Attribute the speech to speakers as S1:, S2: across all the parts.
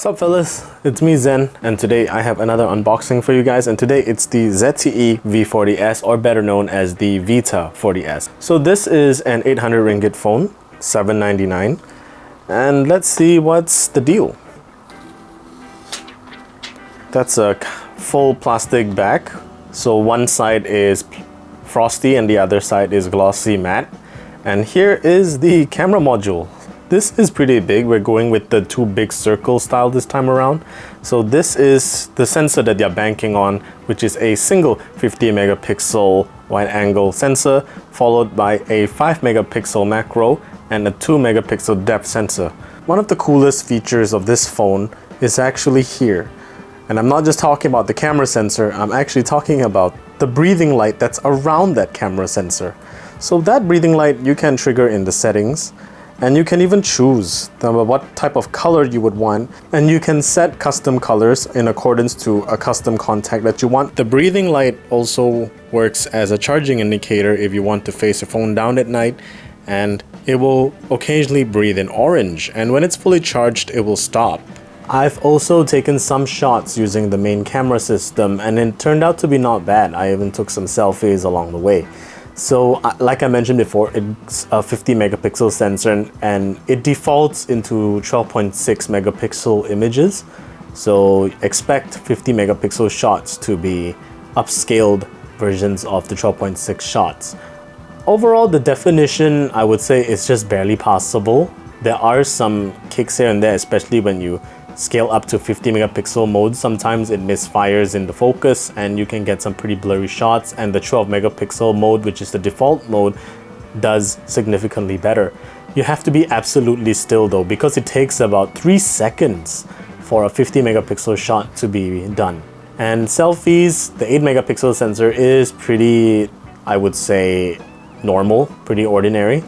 S1: Sup fellas, it's me Zen, and today I have another unboxing for you guys, and today it's the ZTE V40S, or better known as the Vita 40S. So this is an 800 ringgit phone, $799, and let's see what's the deal. That's a full plastic back, so one side is frosty and the other side is glossy matte. And here is the camera module. This is pretty big. We're going with the two big circle style this time around. So this is the sensor that they're banking on, which is a single 50 megapixel wide angle sensor, followed by a 5 megapixel macro and a 2 megapixel depth sensor. One of the coolest features of this phone is actually here. And I'm not just talking about the camera sensor, I'm actually talking about the breathing light that's around that camera sensor. So that breathing light you can trigger in the settings, and you can even choose what type of color you would want, and you can set custom colors in accordance to a custom contact that you want. The breathing light also works as a charging indicator if you want to face your phone down at night, and it will occasionally breathe in orange, and when it's fully charged it will stop. I've also taken some shots using the main camera system, and it turned out to be not bad. I even took some selfies along the way. So like I mentioned before, it's a 50 megapixel sensor and it defaults into 12.6 megapixel images. So expect 50 megapixel shots to be upscaled versions of the 12.6 shots. Overall, the definition, I would say, is just barely passable. There are some kicks here and there, especially when you scale up to 50 megapixel mode. Sometimes it misfires in the focus and you can get some pretty blurry shots, and the 12 megapixel mode, which is the default mode, does significantly better. You have to be absolutely still though, because it takes about 3 seconds for a 50 megapixel shot to be done. And selfies, the 8 megapixel sensor is pretty, I would say, normal, pretty ordinary.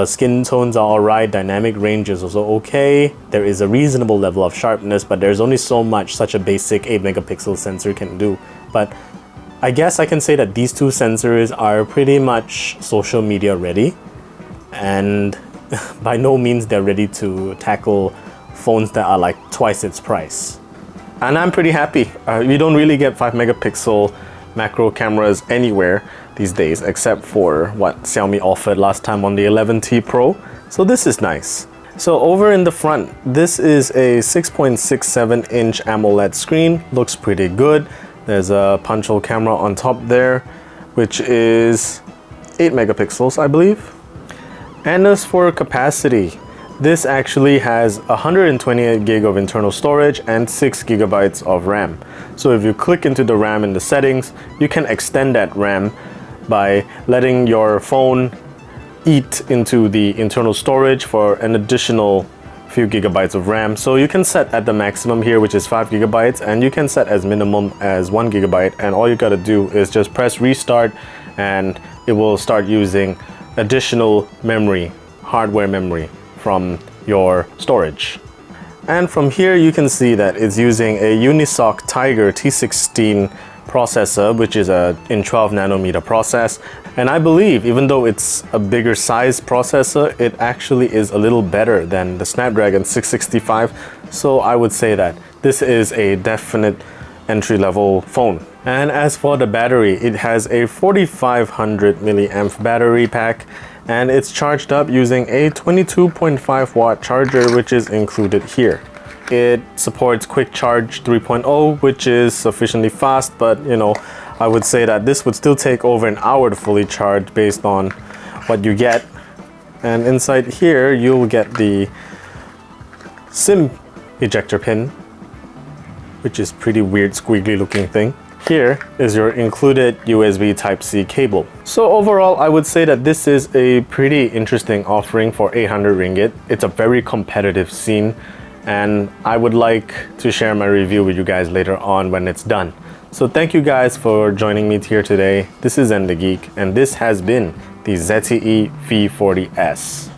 S1: Skin tones are alright, dynamic range is also okay. There is a reasonable level of sharpness, but there's only so much such a basic 8 megapixel sensor can do. But I guess I can say that these two sensors are pretty much social media ready, and by no means they're ready to tackle phones that are like twice its price. And I'm pretty happy. We don't really get 5 megapixel macro cameras anywhere these days, except for what Xiaomi offered last time on the 11T Pro. So this is nice. So over in the front, this is a 6.67 inch AMOLED screen. Looks pretty good. There's a punch hole camera on top there, which is 8 megapixels, I believe. And as for capacity, this actually has 128 gig of internal storage and 6 gigabytes of RAM. So if you click into the RAM in the settings, you can extend that RAM by letting your phone eat into the internal storage for an additional few gigabytes of RAM. So you can set at the maximum here, which is 5 gigabytes, and you can set as minimum as 1 gigabyte, and all you gotta do is just press restart and it will start using additional memory, hardware memory, from your storage. And from here you can see that it's using a Unisoc Tiger T16 processor, which is a in 12 nanometer process. And I believe, even though it's a bigger size processor, it actually is a little better than the Snapdragon 665. So I would say that this is a definite entry-level phone. And as for the battery, it has a 4500 milliamp battery pack, and it's charged up using a 22.5 watt charger, which is included here. It supports quick charge 3.0, which is sufficiently fast, but you know, I would say that this would still take over an hour to fully charge based on what you get. And inside here you'll get the SIM ejector pin, which is pretty weird squiggly looking thing. Here is your included USB Type-C cable. So overall, I would say that this is a pretty interesting offering for 800 ringgit. It's a very competitive scene, and I would like to share my review with you guys later on when it's done. So thank you guys for joining me here today. This is Zen the Geek, and this has been the ZTE V40S.